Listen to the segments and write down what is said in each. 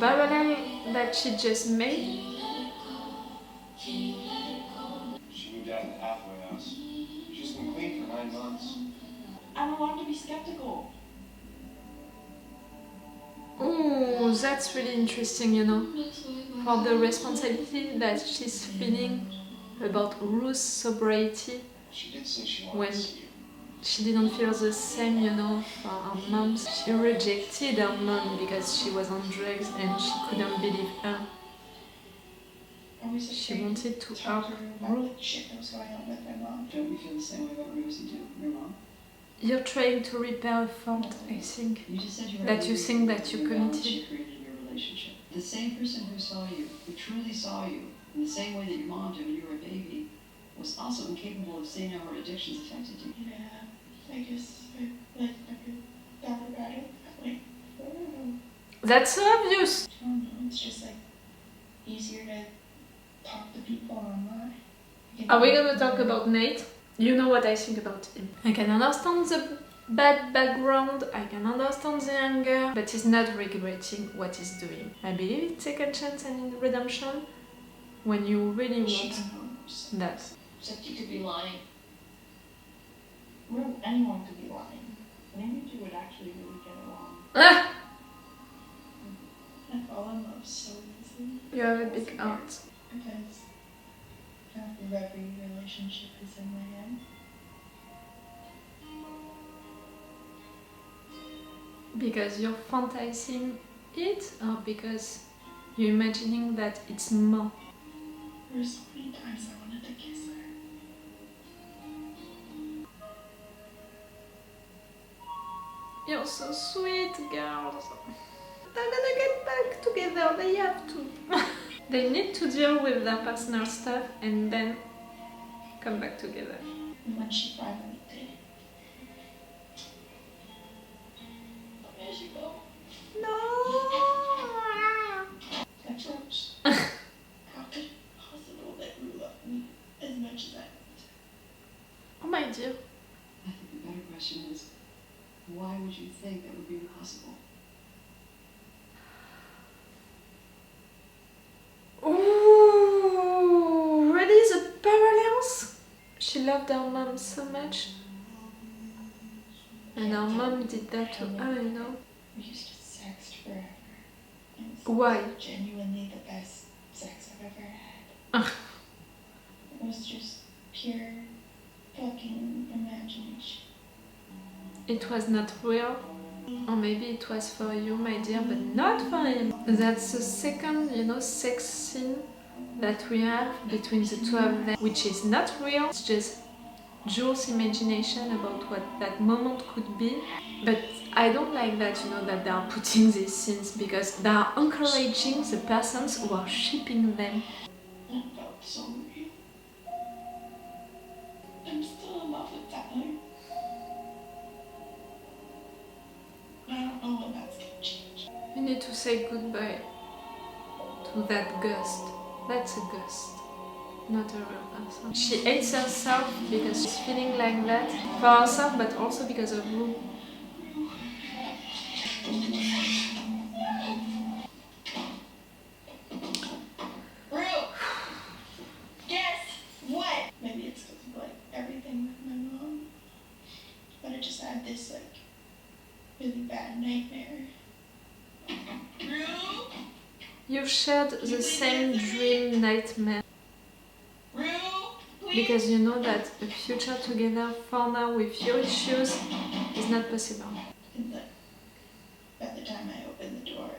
parallel that she just made. She moved out of the halfway house. She's been clean for 9 months. I'm allowed to be skeptical. Oh, that's really interesting, you know, for the responsibility that she's feeling about Ruth's sobriety She did say she wanted when to see you. she didn't feel the same, you know, for her mom. She rejected her mom because she was on drugs and she couldn't believe her. She wanted to help Ruth. Shit that was going on with my mom. Don't you feel the same way about Rosie too, your mom? You're trying to repair a fault, I think, You just said you were that you think that you the balance committed. you created in your relationship. The same person who saw you, who truly saw you, in the same way that your mom did when you were a baby, was also incapable of seeing how her addictions affected you. Yeah, I guess I never thought about it that way. I don't know. That's so obvious. I don't know. It's just like easier to talk to people online. Are we gonna talk about Nate? You know what I think about him. I can understand the bad background, I can understand the anger, but he's not regretting what he's doing. I believe it's second chance and redemption when you really want that. Except you could be lying. Well, anyone could be lying. Maybe you would actually really get along. Ah! I fall in love so easily. You have a big heart. Because half of every relationship is in my head. Because you're fantasizing it, or because you're imagining that it's more? There were so many times I wanted to kiss her. You're so sweet, girls. They're gonna get back together, they have to. They need to deal with their personal stuff and then come back together. And when she finally did. There she go. No! That's gross. How could it be possible that you loved me as much as I loved her? Oh my dear. I think the better question is, why would you think that would be impossible? Ooh, really the parallels? She loved her mom so much. And her mom did that to her, you know. We used to sext forever. It was Why? genuinely the best sex I've ever had. It was just pure fucking imagination. It was not real. Or maybe it was for you, my dear, but not for him. That's the second, you know, sex scene that we have between the two of them, which is not real. It's just Jules' imagination about what that moment could be. But I don't like that, you know, that they are putting these scenes because they are encouraging the persons who are shipping them. It felt so real. I'm still in love with Tyler. I don't know when that's gonna change. You need to say goodbye to that ghost. That's a ghost, not a real person. She hates herself because she's feeling like that for herself, but also because of Rue. Real! Guess what? Maybe it's because of like everything with my mom. But I just had this like really bad nightmare. Real? You shared the same dream nightmare Real? because you know that a future together for now with your issues is not possible. And like, by the time I opened the door.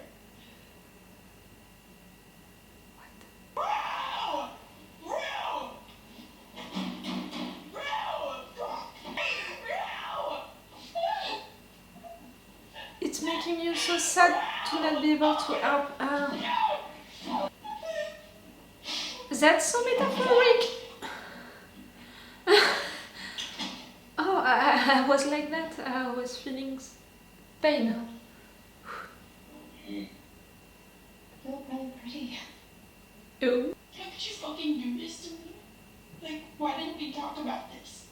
Real! Real! Real! It's making you so sad to not be able to help her. That's so metaphoric. Oh, I was like that. I was feeling pain. I feel really pretty. Oh. How could you fucking do this to me? Like, why didn't we talk about this?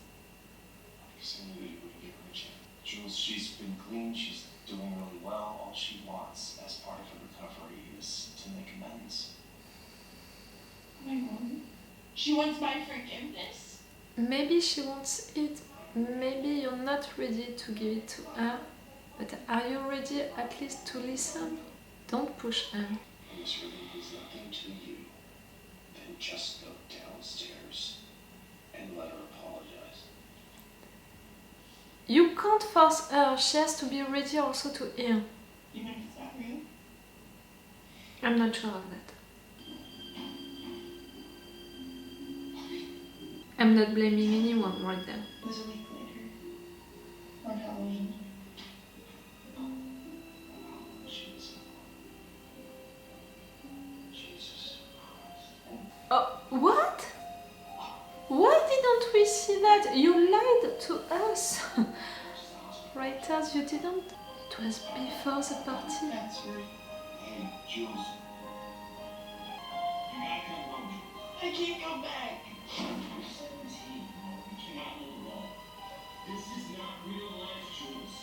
Because I knew you would get rich. Jules, she's been clean. She's doing really well. All she wants as part of her recovery is to make amends. My mom. She wants my forgiveness. Maybe she wants it. Maybe you're not ready to give it to her. But are you ready at least to listen? Don't push her. And this really means nothing to you. Then just go downstairs and let her apologize. You can't force her. She has to be ready also to hear. Even if it's not real. I'm not sure of that. I'm not blaming anyone right there. It was a week later. On Halloween. Jesus Christ. Oh, what? Why didn't we see that? You lied to us. Writers, you didn't. It was before the party. That's right. Hey, Jules. You gotta come home. I can't go back. You're 17. You cannot live alone. This is not real life, Jules.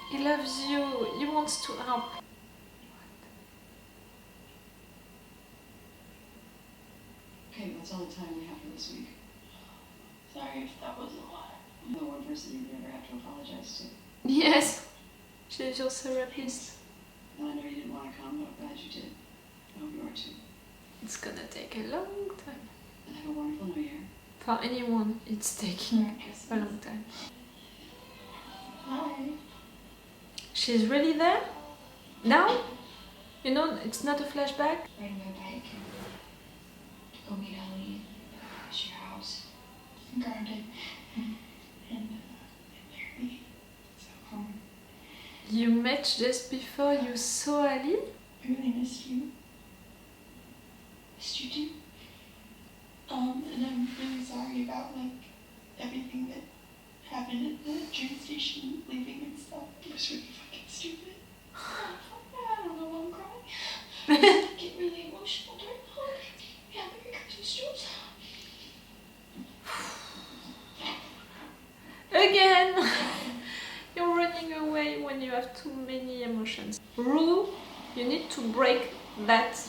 He loves you. He wants to help. Okay, that's all the time we have for this week. Sorry if that was a lot. I'm the one person you'd never have to apologize to. Yes. She's your therapist. And I know you didn't want to come, but I'm glad you did. I hope you are too. It's gonna take a long time. And have a wonderful new year. For anyone, it's taking Merry a Christmas. long time. Hi. She's really there? Now? You know, it's not a flashback. Riding my bike and go meet Ellie at your house. Grounded. And therapy. So You met just before you saw Ali? I really missed you. Missed you too. And I'm really sorry about everything that happened at the train station, leaving and stuff. It was really fucking stupid. I don't know why I'm crying. I get really emotional during the holidays. Yeah, Merry Christmas, Jules. Again! You're running away when you have too many emotions. Rue, you need to break that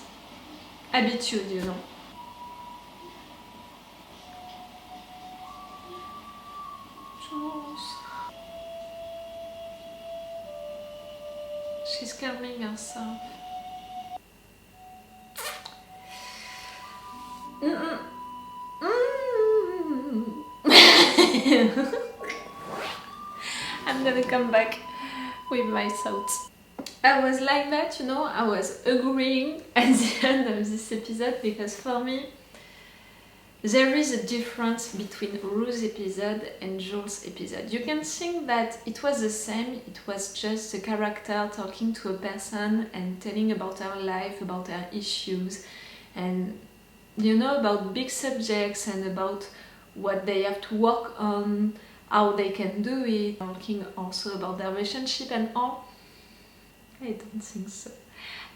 habitude, you know. Jules. She's calming herself. Mm-mm. I'm gonna come back with my thoughts. I was like that, you know, I was agreeing at the end of this episode because for me there is a difference between Rue's episode and Jules' episode. You can think that it was the same, it was just a character talking to a person and telling about her life, about her issues, and you know, about big subjects and about what they have to work on, how they can do it, talking also about their relationship and all. I don't think so.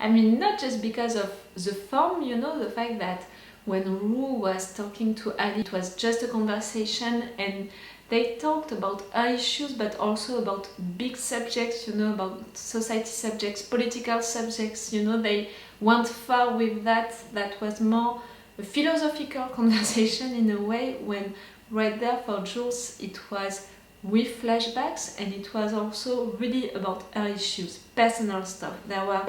I mean, not just because of the form, you know, the fact that when Rue was talking to Ali, it was just a conversation and they talked about her issues but also about big subjects, you know, about society subjects, political subjects, you know, they went far with that. That was more a philosophical conversation in a way, when right there for Jules it was with flashbacks and it was also really about her issues, personal stuff. They were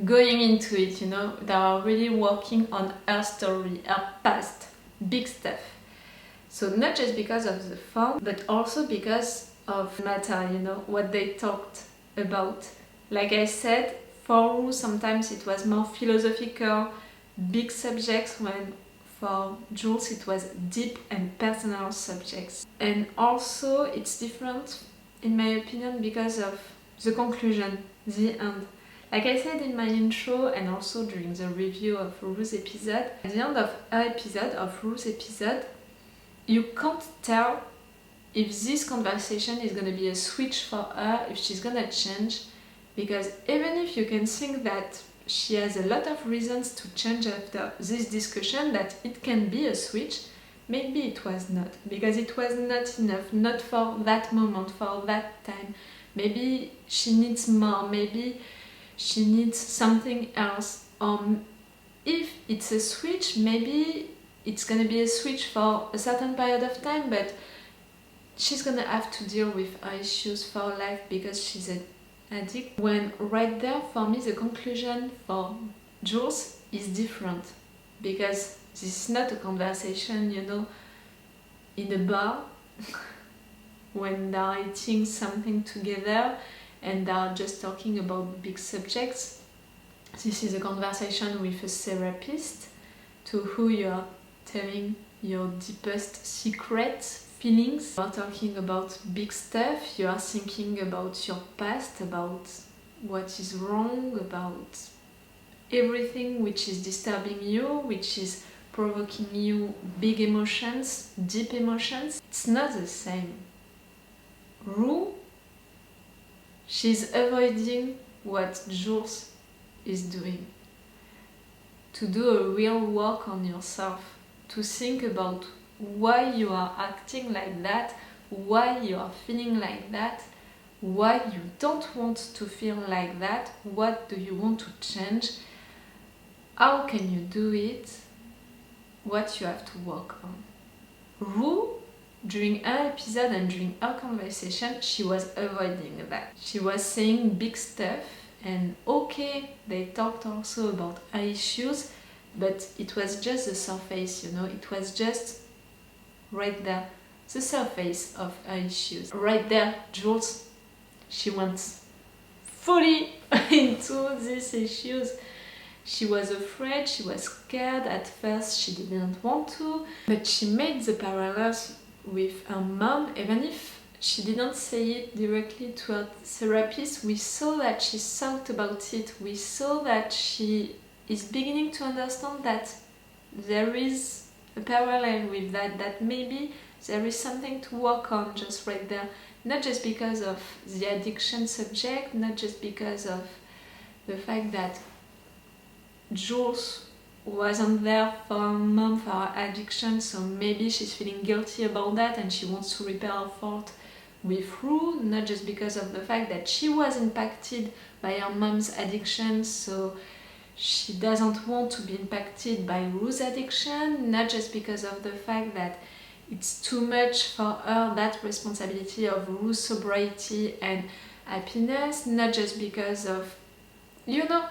going into it, you know, they were really working on her story, her past, big stuff. So not just because of the form, but also because of matter, you know, what they talked about. Like I said, for Rue sometimes it was more philosophical, big subjects, when for Jules it was deep and personal subjects. And also it's different in my opinion because of the conclusion, the end. Like I said in my intro and also during the review of Rue's episode, at the end of her episode, of Rue's episode, you can't tell if this conversation is gonna be a switch for her, if she's gonna change, because even if you can think that she has a lot of reasons to change after this discussion, that it can be a switch, maybe it was not, because it was not enough, not for that moment, for that time. Maybe she needs more, maybe she needs something else. If it's a switch, maybe it's gonna be a switch for a certain period of time, but she's gonna have to deal with her issues for life because she's an addict. When right there, for me, the conclusion for Jules is different, because this is not a conversation, you know, in a bar when they're eating something together and they're just talking about big subjects. This is a conversation with a therapist to who you are telling your deepest secrets, feelings. You are talking about big stuff, you are thinking about your past, about what is wrong, about everything which is disturbing you, which is provoking you big emotions, deep emotions. It's not the same. Rue, she's avoiding what Jules is doing. To do a real work on yourself, to think about why you are acting like that, why you are feeling like that, why you don't want to feel like that, what do you want to change, how can you do it, what you have to work on. Rue, during her episode and during her conversation, she was avoiding that. She was saying big stuff, and okay, they talked also about her issues, but it was just the surface, you know, it was just right there, the surface of her issues. Right there, Jules, she went fully into these issues. She was afraid, she was scared. At first she didn't want to, but she made the parallels with her mom. Even if she didn't say it directly to her therapist, we saw that she thought about it. We saw that she is beginning to understand that there is a parallel with that, that maybe there is something to work on just right there. Not just because of the addiction subject, not just because of the fact that Jules wasn't there for her mom, for her addiction, so maybe she's feeling guilty about that and she wants to repair her fault with Rue, not just because of the fact that she was impacted by her mom's addiction, so she doesn't want to be impacted by Rue's addiction, not just because of the fact that it's too much for her, that responsibility of Rue's sobriety and happiness, not just because of, you know,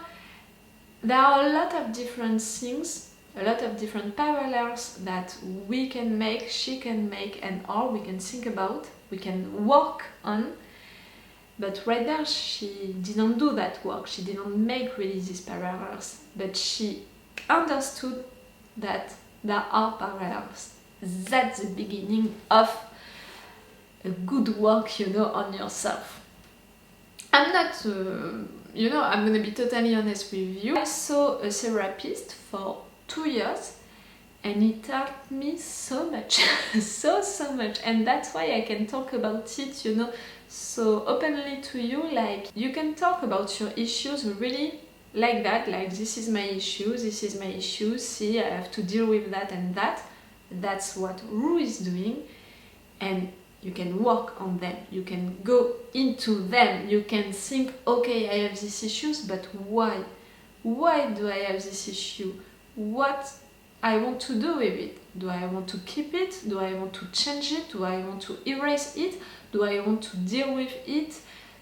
there are a lot of different things, a lot of different parallels that we can make, she can make, and all we can think about, we can work on. But right there, she didn't do that work, she didn't make really these parallels, but she understood that there are parallels. That's the beginning of a good work, you know, on yourself. I'm not, you know, I'm gonna be totally honest with you. I saw a therapist for 2 years and he taught me so much, so much, and that's why I can talk about it, you know, so openly to you. Like, you can talk about your issues really like that, like this is my issue, see, I have to deal with that and that. That's what Rue is doing, and you can work on them, you can go into them, you can think, okay, I have these issues, but why? Why do I have this issue? What I want to do with it? Do I want to keep it? Do I want to change it? Do I want to erase it? Do I want to deal with it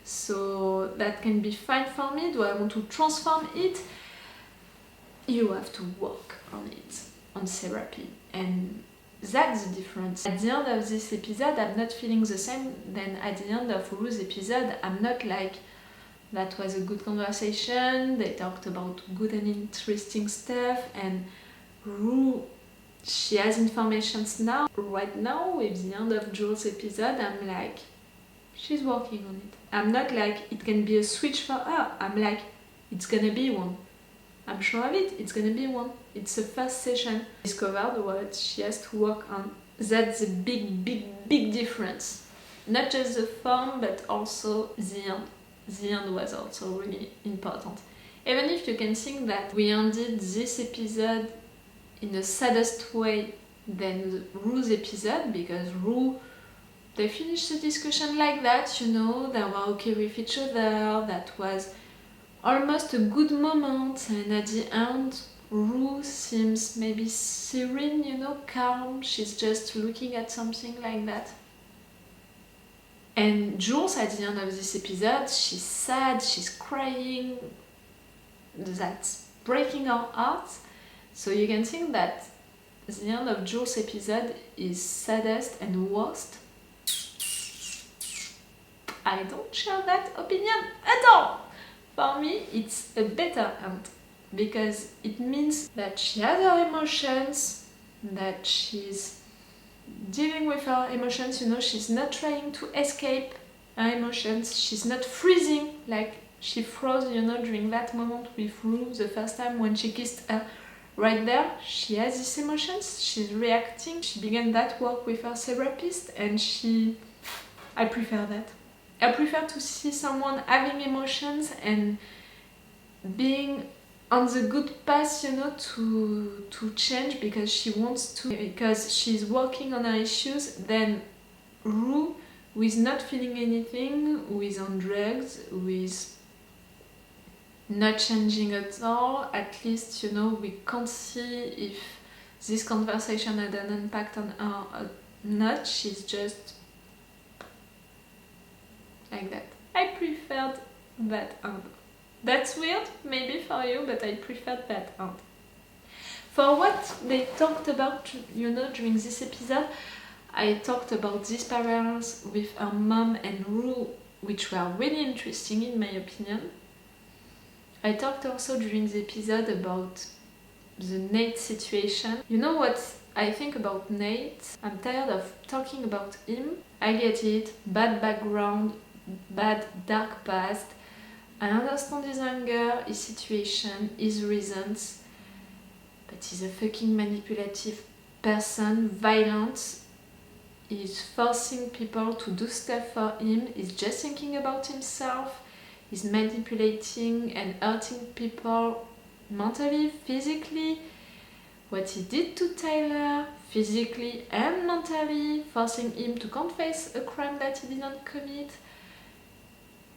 so that can be fine for me? Do I want to transform it? You have to work on it, on therapy, and that's the difference. At the end of this episode, I'm not feeling the same than at the end of Rue's episode. I'm not like, that was a good conversation, they talked about good and interesting stuff, and Rue, she has information now. Right now, with the end of Jules' episode, I'm like, she's working on it. I'm not like, it can be a switch for her. I'm like, it's gonna be one. I'm sure of it, it's gonna be one. It's the first session. Discovered what she has to work on. That's a big difference. Not just the form, but also the end. The end was also really important. Even if you can think that we ended this episode in the saddest way than Rue's episode, because Rue, they finished the discussion like that, you know, they were okay with each other, that was almost a good moment, and at the end, Rue seems maybe serene, you know, calm, she's just looking at something like that. And Jules, at the end of this episode, she's sad, she's crying, that's breaking her heart. So you can think that the end of Jules' episode is saddest and worst. I don't share that opinion at all. For me, it's a better end, because it means that she has her emotions, that she's dealing with her emotions, you know, she's not trying to escape her emotions, she's not freezing like she froze, you know, during that moment with Rue the first time when she kissed her. Right there, she has these emotions, she's reacting, she began that work with her therapist, and I prefer that. I prefer to see someone having emotions and being on the good path, you know, to change because she wants to, because she's working on her issues, than Rue, who is not feeling anything, who is on drugs, who is not changing at all. At least, you know, we can't see if this conversation had an impact on her or not. She's just like that. I preferred that end. That's weird, maybe for you, but I preferred that end. For what they talked about, you know, during this episode, I talked about these parallels with her mom and Rue, which were really interesting in my opinion. I talked also during the episode about the Nate situation. You know what I think about Nate? I'm tired of talking about him. I get it, bad background, bad dark past. I understand his anger, his situation, his reasons, but he's a fucking manipulative person, violent. He's forcing people to do stuff for him, he's just thinking about himself, he's manipulating and hurting people mentally, physically. What he did to Tyler, physically and mentally, forcing him to confess a crime that he didn't commit.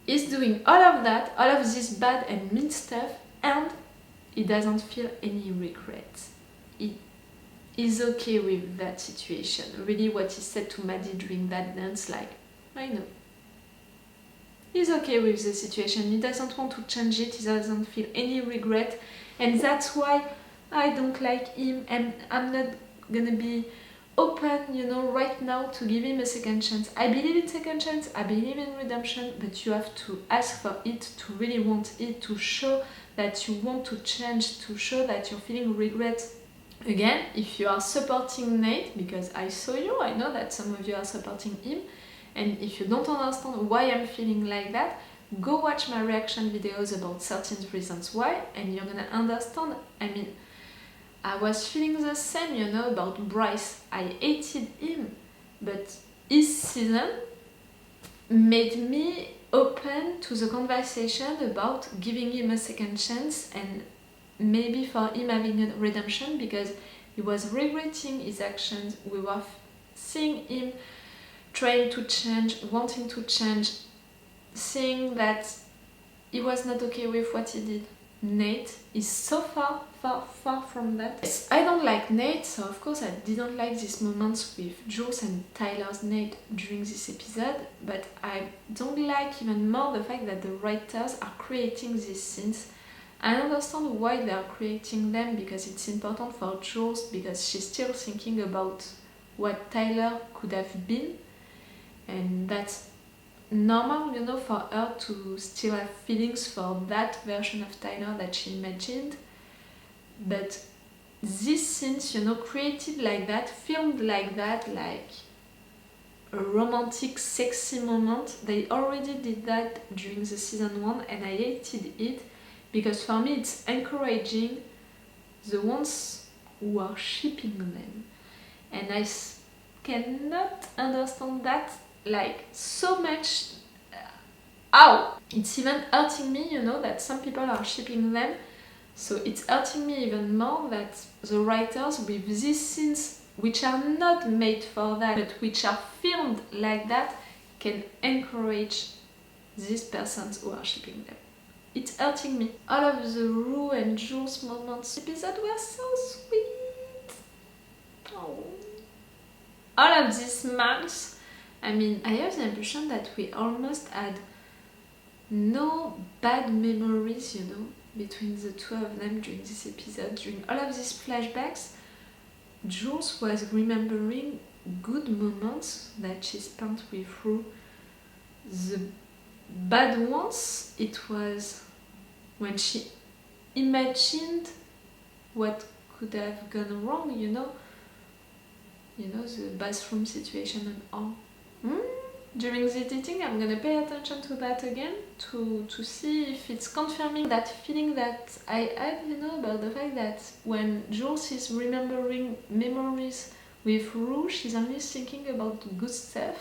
He's doing all of that, all of this bad and mean stuff, and he doesn't feel any regret. He is okay with that situation. Really what he said to Maddie during that dance, like, I know. He's okay with the situation, he doesn't want to change it, he doesn't feel any regret, and that's why I don't like him, and I'm not gonna be open, you know, right now to give him a second chance. I believe in second chance, I believe in redemption, but you have to ask for it, to really want it, to show that you want to change, to show that you're feeling regret. Again, if you are supporting Nate, because I saw you, I know that some of you are supporting him, and if you don't understand why I'm feeling like that, go watch my reaction videos about 13 reasons why, and you're gonna understand. I mean, I was feeling the same, you know, about Bryce. I hated him, but his season made me open to the conversation about giving him a second chance and maybe for him having a redemption, because he was regretting his actions. We were seeing him trying to change, wanting to change, seeing that he was not okay with what he did. Nate is so far from that. Yes, I don't like Nate, so of course I didn't like these moments with Jules and Tyler's Nate during this episode, but I don't like even more the fact that the writers are creating these scenes. I understand why they are creating them, because it's important for Jules, because she's still thinking about what Tyler could have been, and that's normal, you know, for her to still have feelings for that version of Tyler that she imagined. But these scenes, you know, created like that, filmed like that, like a romantic, sexy moment, they already did that during the season 1, and I hated it, because for me it's encouraging the ones who are shipping them, and I cannot understand that like so much. How? It's even hurting me, you know, that some people are shipping them So it's hurting me even more that the writers with these scenes which are not made for that but which are filmed like that can encourage these persons who are shipping them. It's hurting me. All of the Rue and Jules moments episode were so sweet. Oh. All of these months, I mean, I have the impression that we almost had no bad memories, you know, between the two of them during this episode. During all of these flashbacks, Jules was remembering good moments that she spent with Rue. The bad ones, it was when she imagined what could have gone wrong, you know, the bathroom situation and all. During the editing, I'm gonna pay attention to that again to see if it's confirming that feeling that I had, you know, about the fact that when Jules is remembering memories with Rue, she's only thinking about good stuff,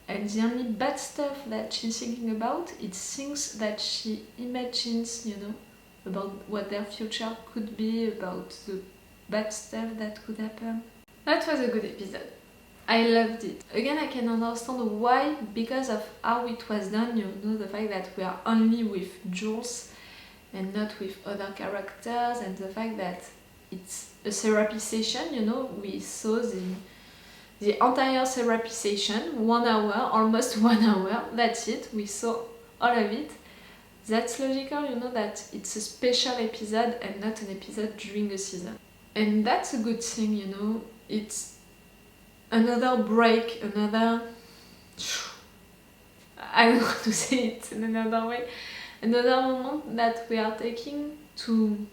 and the only bad stuff that she's thinking about is things that she imagines, you know, about what their future could be, about the bad stuff that could happen. That was a good episode. I loved it. Again, I can understand why, because of how it was done, you know, the fact that we are only with Jules and not with other characters, and the fact that it's a therapy session, you know, we saw the entire therapy session, 1 hour, almost 1 hour, that's it, we saw all of it. That's logical, you know, that it's a special episode and not an episode during the season. And that's a good thing, you know, it's another break, another... I don't know how to say it in another way. Another moment that we are taking to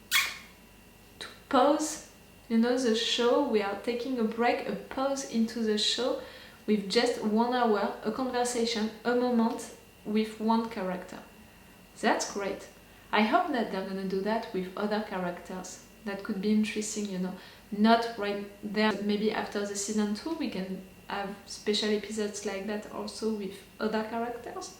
pause, you know, the show. We are taking a break, a pause into the show with just 1 hour, a conversation, a moment with one character. That's great. I hope that they're gonna do that with other characters. That could be interesting, you know. Not right there, maybe after the season 2 we can have special episodes like that also with other characters.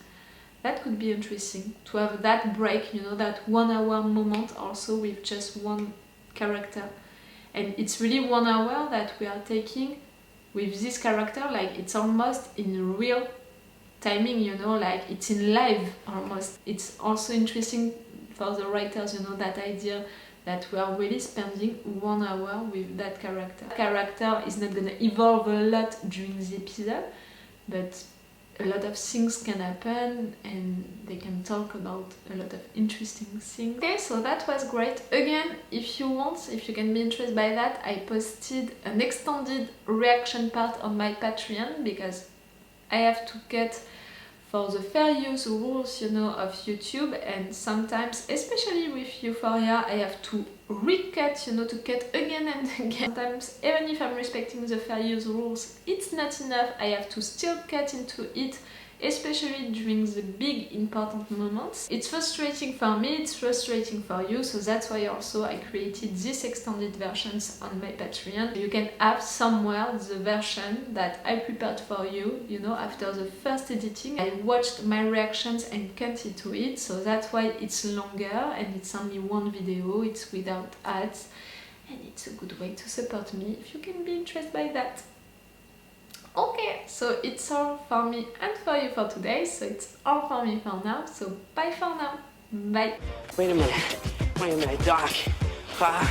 That could be interesting, to have that break, you know, that 1 hour moment also with just one character. And it's really 1 hour that we are taking with this character, like it's almost in real timing, you know, like it's in live almost. It's also interesting for the writers, you know, that idea that we are really spending 1 hour with that character. The character is not gonna evolve a lot during the episode, but a lot of things can happen and they can talk about a lot of interesting things. Okay, so that was great. Again, if you want, if you can be interested by that, I posted an extended reaction part on my Patreon because I have to cut for the fair use rules, you know, of YouTube, and sometimes, especially with Euphoria, I have to recut, you know, to cut again and again. Sometimes, even if I'm respecting the fair use rules, it's not enough. I have to still cut into it, especially during the big important moments. It's frustrating for me, it's frustrating for you, so that's why also I created these extended versions on my Patreon. You can have somewhere the version that I prepared for you, you know, after the first editing. I watched my reactions and cut into it, so that's why it's longer and it's only one video, it's without ads, and it's a good way to support me if you can be interested by that. Okay, so it's all for me and for you for today, so it's all for me for now, so bye for now, bye. Wait a minute, Doc. Are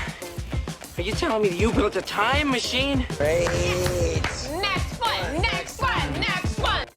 you telling me that you built a time machine? Great.